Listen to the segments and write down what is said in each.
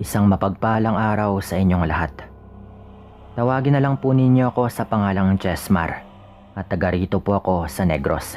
Isang mapagpalang araw sa inyong lahat. Tawagin na lang po ninyo ako sa pangalang Jesmar at taga rito po ako sa Negros.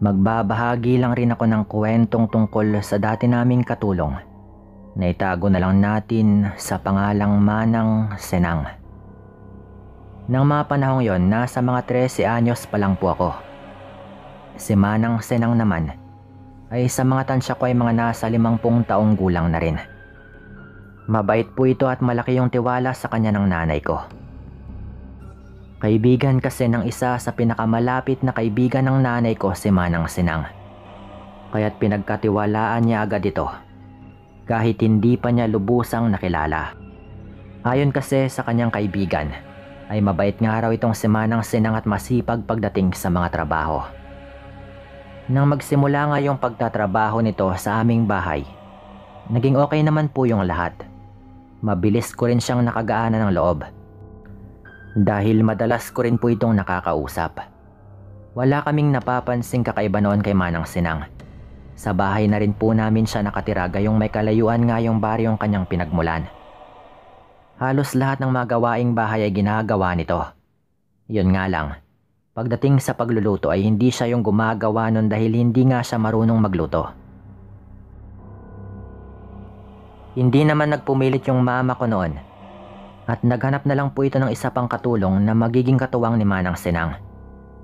Magbabahagi lang rin ako ng kwentong tungkol sa dati naming katulong na itago na lang natin sa pangalang Manang Senang. Nang mga panahong yon, nasa mga 13 anyos pa lang po ako. Si Manang Senang naman ay sa mga tansya ko ay mga nasa 50 taong gulang na rin. Mabait po ito at malaki yung tiwala sa kanya ng nanay ko. Kaibigan kasi ng isa sa pinakamalapit na kaibigan ng nanay ko si Manang Senang. Kaya't pinagkatiwalaan niya agad ito, kahit hindi pa niya lubusang nakilala. Ayon kasi sa kanyang kaibigan, ay mabait nga raw itong si Manang Senang at masipag pagdating sa mga trabaho. Nang magsimula nga yung pagtatrabaho nito sa aming bahay, naging okay naman po yung lahat. Mabilis ko rin siyang nakagaanan ng loob. Dahil madalas ko rin po itong nakakausap. Wala kaming napapansing kakaiba noon kay Manang Senang. Sa bahay na rin po namin siya nakatira, gayong may kalayuan nga yung baryong kanyang pinagmulan. Halos lahat ng mga gawaing bahay ay ginagawa nito. Yun nga lang, pagdating sa pagluluto ay hindi siya yung gumagawa nun dahil hindi nga siya marunong magluto. Hindi naman nagpumilit yung mama ko noon at naghanap na lang po ito ng isa pang katulong na magiging katuwang ni Manang Senang.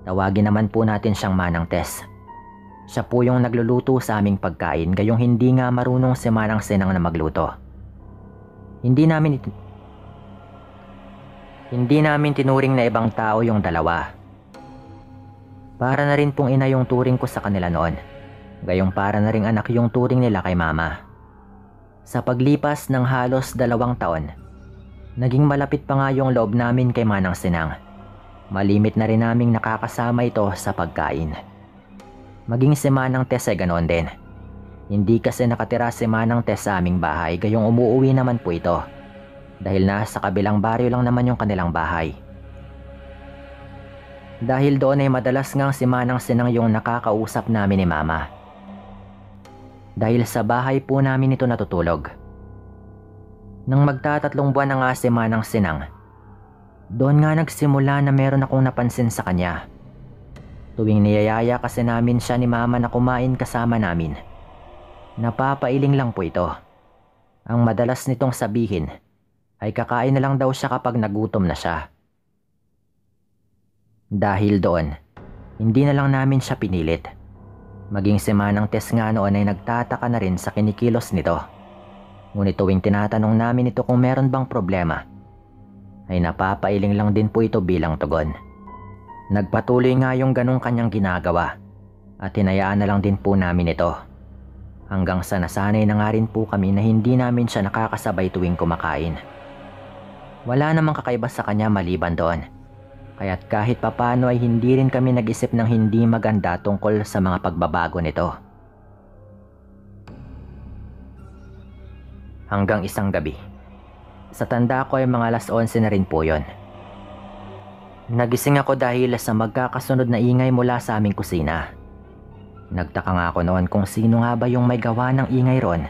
Tawagin naman po natin siyang Manang Tess. Siya po yung nagluluto sa aming pagkain, gayong hindi nga marunong si Manang Senang na magluto. Hindi namin tinuring na ibang tao yung dalawa. Para na rin pong ina yung turing ko sa kanila noon, gayong para na ring anak yung turing nila kay mama. Sa paglipas ng halos 2 taon, naging malapit pa nga yung loob namin kay Manang Senang. Malimit na rin naming nakakasama ito sa pagkain. Maging si Manang Tess ay ganoon din. Hindi kasi nakatira si Manang Tess sa aming bahay, gayong umuuwi naman po ito. Dahil nasa kabilang baryo lang naman yung kanilang bahay. Dahil doon ay madalas ngang si Manang Senang yung nakakausap namin ni Mama. Dahil sa bahay po namin ito natutulog. Nang magta3 buwan na nga si Manang Senang, doon nga nagsimula na meron akong napansin sa kanya. Tuwing niyayaya kasi namin siya ni Mama na kumain kasama namin, napapailing lang po ito. Ang madalas nitong sabihin ay kakain na lang daw siya kapag nagutom na siya. Dahil doon, hindi na lang namin siya pinilit. Maging si Manang Tess nga noon ay nagtataka na rin sa kinikilos nito. Ngunit tuwing tinatanong namin ito kung meron bang problema, ay napapailing lang din po ito bilang tugon. Nagpatuloy nga yung ganong kanyang ginagawa at hinayaan na lang din po namin ito. Hanggang sa nasanay na nga rin po kami na hindi namin siya nakakasabay tuwing kumakain. Wala namang kakaiba sa kanya maliban doon. Kaya't kahit papano ay hindi rin kami nag-isip ng hindi maganda tungkol sa mga pagbabago nito. Hanggang isang gabi, sa tanda ko ay mga 11:00 na rin po yon. Nagising ako dahil sa magkakasunod na ingay mula sa aming kusina. Nagtaka nga ako noon kung sino nga ba yung may gawa ng ingay ron.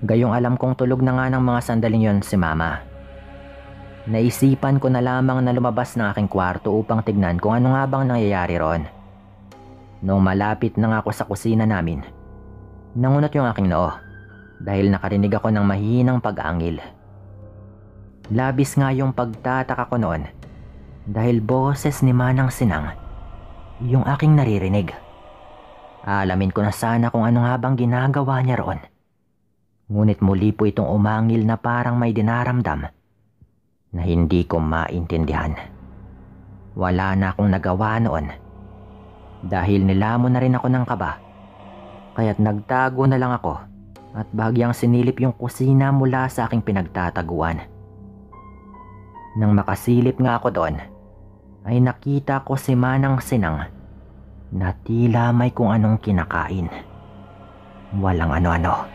Gayong alam kong tulog na nga ng mga sandaling yon si Mama. Naisipan ko na lamang na lumabas ng aking kwarto upang tignan kung ano nga bang nangyayari ron. Nung malapit na nga ako sa kusina namin, nangunot yung aking noo dahil nakarinig ako ng mahihinang pag-angil. Labis nga yung pagtataka ko noon dahil boses ni Manang Senang yung aking naririnig. Alamin ko na sana kung ano nga bang ginagawa niya roon. Ngunit muli po itong umangil na parang may dinaramdam na hindi ko maintindihan. Wala na akong nagawa noon dahil nilamon na rin ako ng kaba. Kaya't nagtago na lang ako at bahagyang sinilip yung kusina mula sa aking pinagtataguan. Nang makasilip nga ako doon, ay nakita ko si Manang Senang na tila may kung anong kinakain. Walang ano-ano.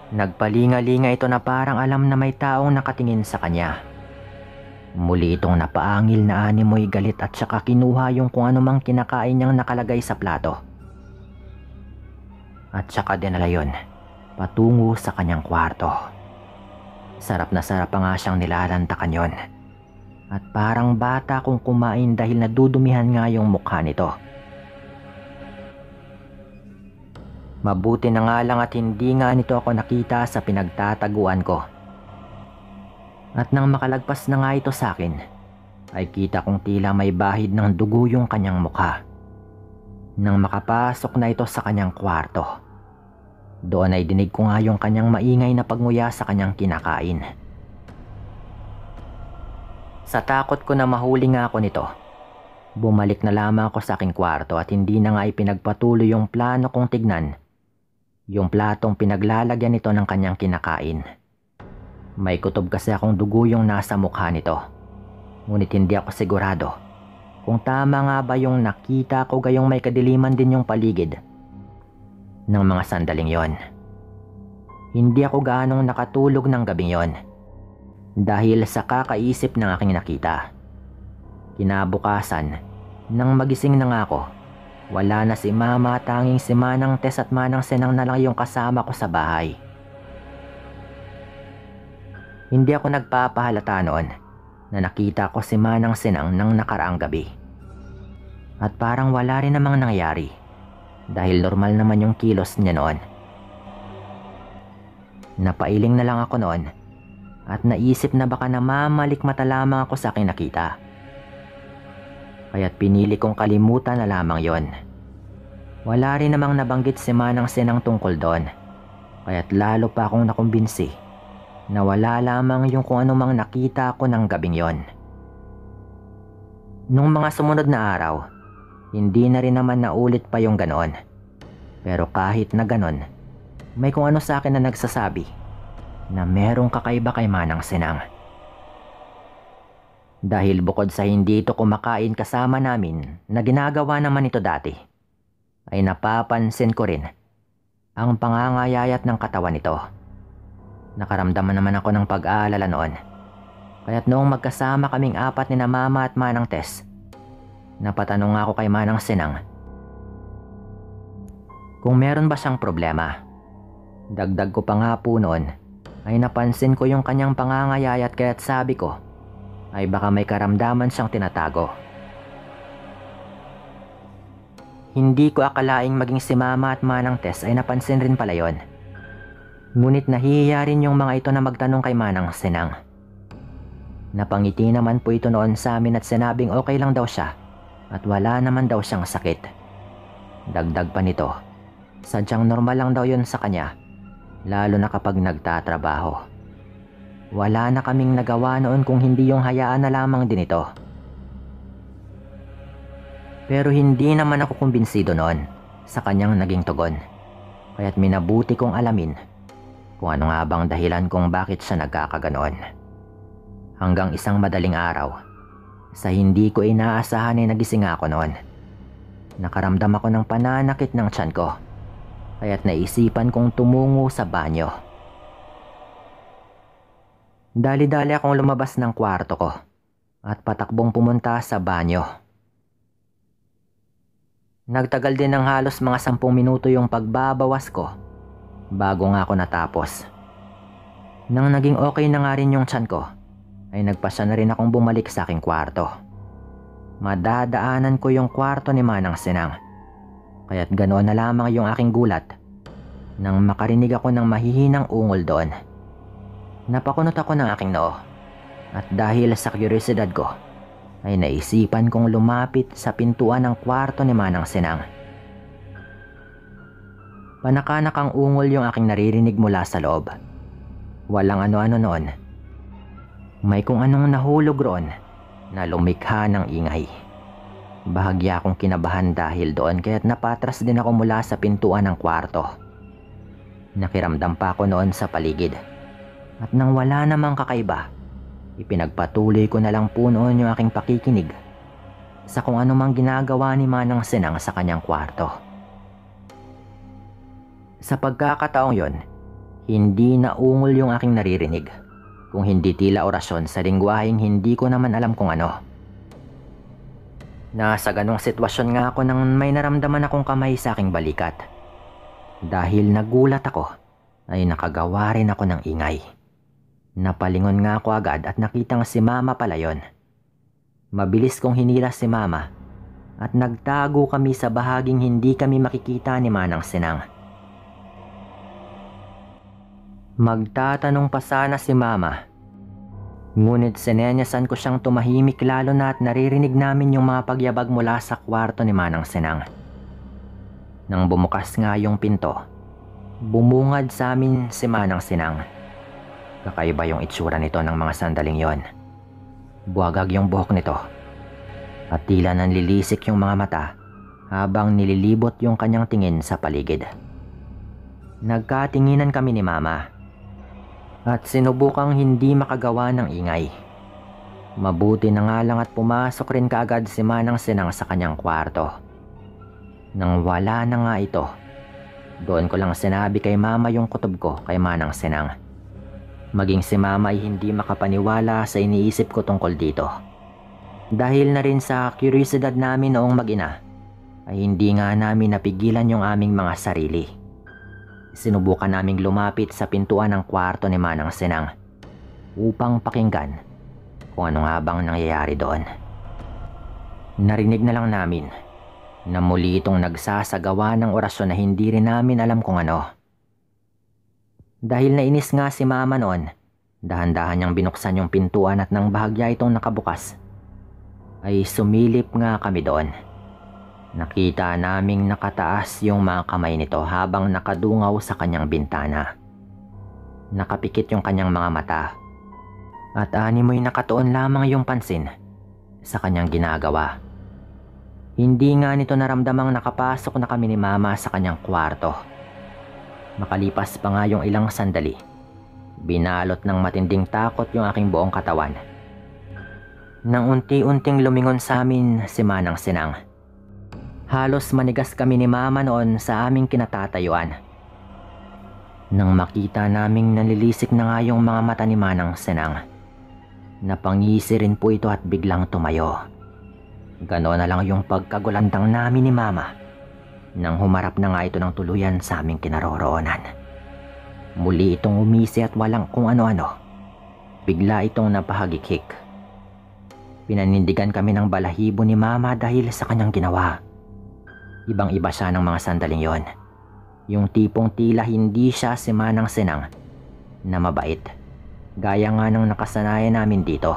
Nagpalinga-linga ito na parang alam na may taong nakatingin sa kanya. Muli itong napaangil na animoy galit at saka kinuha yung kung anumang kinakain niyang nakalagay sa plato. At saka dinala yun patungo sa kanyang kwarto. Sarap na sarap pa nga siyang nilalantakan yon. At parang bata kung kumain dahil nadudumihan nga yung mukha nito. Mabuti na nga lang at hindi nga nito ako nakita sa pinagtataguan ko. At nang makalagpas na nga ito sa akin, ay kita kong tila may bahid ng dugo yung kanyang mukha. Nang makapasok na ito sa kanyang kwarto, doon ay dinig ko nga yung kanyang maingay na pagnguya sa kanyang kinakain. Sa takot ko na mahuli nga ako nito, bumalik na lamang ako sa aking kwarto at hindi na nga ipinagpatuloy yung plano kong tignan yung platong pinaglalagyan nito ng kanyang kinakain. May kutob kasi akong dugo yung nasa mukha nito. Ngunit hindi ako sigurado kung tama nga ba yung nakita ko gayong may kadiliman din yung paligid ng mga sandaling yon. Hindi ako gaanong nakatulog ng gabing yon dahil sa kakaisip ng aking nakita. Kinabukasan, nang magising na nga ako, wala na si Mama, tanging si Manang Tess at Manang Senang na lang yung kasama ko sa bahay. Hindi ako nagpapahalata noon na nakita ko si Manang Senang nang nakaraang gabi. At parang wala rin namang nangyari dahil normal naman yung kilos niya noon. Napailing na lang ako noon at naisip na baka namamalikmata lamang ako sa aking nakita. Kaya't pinili kong kalimutan na lamang yon. Wala rin namang nabanggit si Manang Senang tungkol doon. Kaya't lalo pa akong nakumbinsi na wala lamang yung kung anumang nakita ko ng gabing yon. Nung mga sumunod na araw, hindi na rin naman naulit pa yung ganon. Pero kahit na ganon, may kung ano sa akin na nagsasabi na merong kakaiba kay Manang Senang. Dahil bukod sa hindi ito kumakain kasama namin na ginagawa naman ito dati, ay napapansin ko rin ang pangangayayat ng katawan nito. Nakaramdaman naman ako ng pag-aalala noon. Kaya't noong magkasama kaming apat ni na Mama at Manang Tess, napatanong ako kay Manang Senang kung meron ba siyang problema. Dagdag ko pa nga po noon ay napansin ko yung kanyang pangangayayat kaya't sabi ko ay baka may karamdaman siyang tinatago. Hindi ko akalaing maging si Mama at Manang Tess ay napansin rin pala yon. Ngunit nahihiya rin yung mga ito na magtanong kay Manang Senang. Napangiti naman po ito noon sa amin at sinabing okay lang daw siya at wala naman daw siyang sakit. Dagdag pa nito, sadyang normal lang daw yon sa kanya, lalo na kapag nagtatrabaho. Wala na kaming nagawa noon kung hindi yung hayaan na lamang din ito. Pero hindi naman ako kumbinsido noon sa kanyang naging tugon. Kaya't minabuti kong alamin kung ano nga bang dahilan kung bakit siya nagkakaganoon. Hanggang isang madaling araw, sa hindi ko inaasahan ay nagising ako noon. Nakaramdam ako ng pananakit ng tiyan ko. Kaya't naisipan kong tumungo sa banyo. Dali-dali akong lumabas ng kwarto ko at patakbong pumunta sa banyo. Nagtagal din ng halos mga 10 minuto yung pagbabawas ko bago nga ako natapos. Nang naging okay na nga rin yung tiyan ko, ay nagpasya na rin akong bumalik sa aking kwarto. Madadaanan ko yung kwarto ni Manang Senang, kaya't ganoon na lamang yung aking gulat nang makarinig ako ng mahihinang ungol doon. Napakunot ako ng aking noo at dahil sa kuryosidad ko ay naisipan kong lumapit sa pintuan ng kwarto ni Manang Senang. Panakanak ang ungol yung aking naririnig mula sa loob. Walang ano-ano noon. May kung anong nahulog roon na lumikha ng ingay. Bahagya akong kinabahan dahil doon kaya't napatras din ako mula sa pintuan ng kwarto. Nakiramdam pa ako noon sa paligid. At nang wala namang kakaiba, ipinagpatuloy ko na lang po noon yung aking pakikinig sa kung ano mang ginagawa ni Manang Senang sa kanyang kwarto. Sa pagkakataong yon, hindi na ungol yung aking naririnig, kung hindi tila orasyon sa lingwaheng hindi ko naman alam kung ano. Nasa ganong sitwasyon nga ako nang may naramdaman akong kamay sa aking balikat. Dahil nagulat ako ay nakagawa rin ako ng ingay. Napalingon nga ako agad at nakitang si Mama pala yon. Mabilis kong hinila si Mama at nagtago kami sa bahaging hindi kami makikita ni Manang Sinang. Magtatanong pa sana si Mama, ngunit sinenyasan ko siyang tumahimik lalo na at naririnig namin yung mga pagyabag mula sa kwarto ni Manang Sinang. Nang bumukas nga yung pinto, bumungad sa amin si Manang Sinang. Kakaiba yung itsura nito ng mga sandaling yon. Buwagag yung buhok nito at tila nanlilisik yung mga mata habang nililibot yung kanyang tingin sa paligid. Nagkatinginan kami ni Mama at sinubukang hindi makagawa ng ingay. Mabuti na nga lang at pumasok rin kaagad si Manang Sinang sa kanyang kwarto. Nang wala na nga ito, doon ko lang sinabi kay Mama yung kutob ko kay Manang Sinang. Maging si Mama ay hindi makapaniwala sa iniisip ko tungkol dito. Dahil na rin sa kuryosidad namin noong mag-ina, ay hindi nga namin napigilan yung aming mga sarili. Sinubukan naming lumapit sa pintuan ng kwarto ni Manang Sinang upang pakinggan kung ano nga bang nangyayari doon. Narinig na lang namin na muli itong nagsasagawa ng orasyon na hindi rin namin alam kung ano. Dahil nainis nga si Mama noon, dahan-dahan niyang binuksan yung pintuan at nang bahagya itong nakabukas, ay sumilip nga kami doon. Nakita naming nakataas yung mga kamay nito habang nakadungaw sa kanyang bintana. Nakapikit yung kanyang mga mata at animoy nakatuon lamang yung pansin sa kanyang ginagawa. Hindi nga nito naramdamang nakapasok na kami ni Mama sa kanyang kwarto. Makalipas pa nga yung ilang sandali, binalot ng matinding takot yung aking buong katawan. Nang unti-unting lumingon sa amin si Manang Sinang. Halos manigas kami ni Mama noon sa aming kinatatayuan. Nang makita naming nalilisik na nga yung mga mata ni Manang Sinang, napangisi rin po ito at biglang tumayo. Ganoon na lang yung pagkagulandang namin ni Mama nang humarap na nga ito ng tuluyan sa aming kinaroroonan. Muli itong umisi at walang kung ano-ano. Bigla itong napahagikhik. Pinanindigan kami ng balahibo ni Mama dahil sa kanyang ginawa. Ibang-iba siya ng mga sandaling yon. Yung tipong tila hindi siya si Manang Sinang na mabait, gaya nga ng nakasanayan namin dito.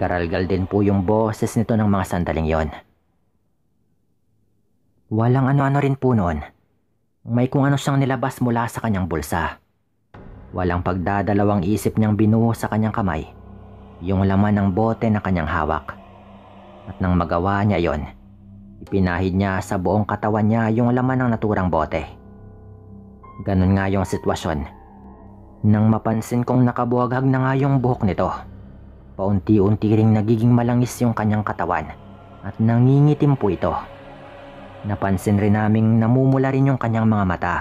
Garalgal din po yung boses nito ng mga sandaling yon. Walang ano-ano rin po noon. May kung ano siyang nilabas mula sa kanyang bulsa. Walang pagdadalawang isip niyang binuhos sa kanyang kamay yung laman ng bote na kanyang hawak. At nang magawa niya yon, ipinahid niya sa buong katawan niya yung laman ng naturang bote. Ganun nga yung sitwasyon. Nang mapansin kong nakabuhaghag na nga yung buhok nito, paunti-unti ring nagiging malangis yung kanyang katawan at nangingitim po ito. Napansin rin naming namumula rin yung kanyang mga mata.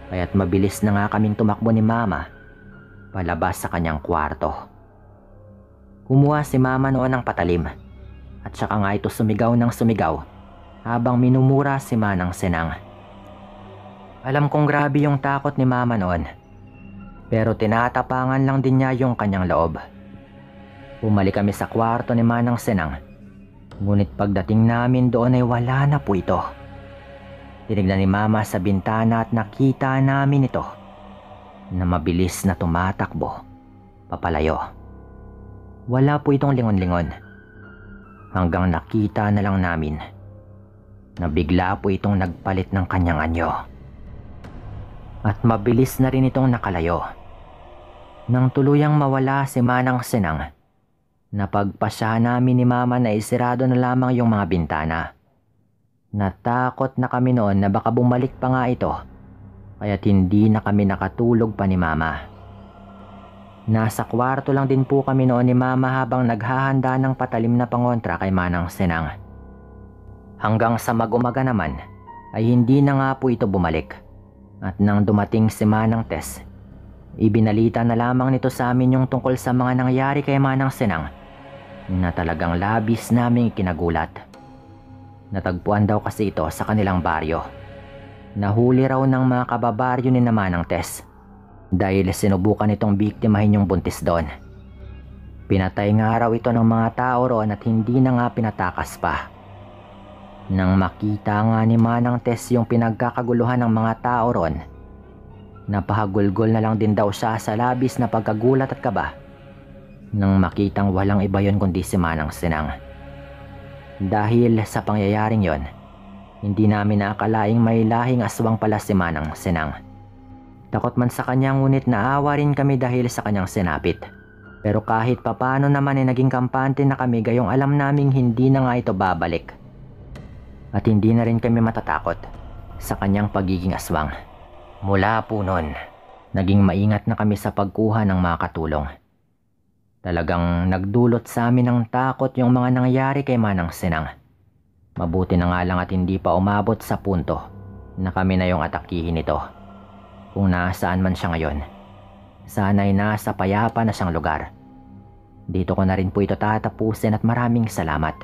Kaya't mabilis na nga kaming tumakbo ni Mama palabas sa kanyang kwarto. Kumuha si Mama noon ng patalim at saka nga ito sumigaw ng sumigaw habang minumura si Manang Sinang. Alam kong grabe yung takot ni Mama noon, pero tinatapangan lang din niya yung kanyang loob. Bumalik kami sa kwarto ni Manang Sinang. Ngunit pagdating namin doon ay wala na po ito. Tinignan ni Mama sa bintana at nakita namin ito na mabilis na tumatakbo papalayo. Wala po itong lingon-lingon hanggang nakita na lang namin na bigla po itong nagpalit ng kanyang anyo. At mabilis na rin itong nakalayo. Nang tuluyang mawala si Manang Sinang, napagpasya namin ni Mama na isirado na lamang yung mga bintana. Natakot na kami noon na baka bumalik pa nga ito, kaya't hindi na kami nakatulog pa ni Mama. Nasa kwarto lang din po kami noon ni Mama habang naghahanda ng patalim na pangontra kay Manang Sinang. Hanggang sa mag-umaga naman ay hindi na nga po ito bumalik. At nang dumating si Manang Tess, ibinalita na lamang nito sa amin yung tungkol sa mga nangyari kay Manang Sinang na talagang labis naming kinagulat. Natagpuan daw kasi ito sa kanilang baryo. Nahuli raw ng mga kababaryo ni Manang Tess dahil sinubukan itong biktimahin yung buntis doon. Pinatay nga raw ito ng mga tao roon at hindi na nga pinatakas pa. Nang makita nga ni Manang Tess yung pinagkakaguluhan ng mga tao roon, napahagulgol na lang din daw siya sa labis na pagkagulat at kaba nang makitang walang iba yon kundi si Manang Sinang. Dahil sa pangyayaring yon, hindi namin naakalaing may lahing aswang pala si Manang Sinang. Takot man sa kanya ngunit naawa rin kami dahil sa kanyang sinapit. Pero kahit papano naman ay naging kampante na kami gayong alam naming hindi na nga ito babalik. At hindi na rin kami matatakot sa kanyang pagiging aswang. Mula po nun, naging maingat na kami sa pagkuha ng mga katulong. Talagang nagdulot sa amin ng takot yung mga nangyari kay Manang Sinang. Mabuti na nga lang at hindi pa umabot sa punto na kami na yung atakihin ito. Kung nasaan man siya ngayon, sana'y nasa payapa na siyang lugar. Dito ko na rin po ito tatapusin at maraming salamat.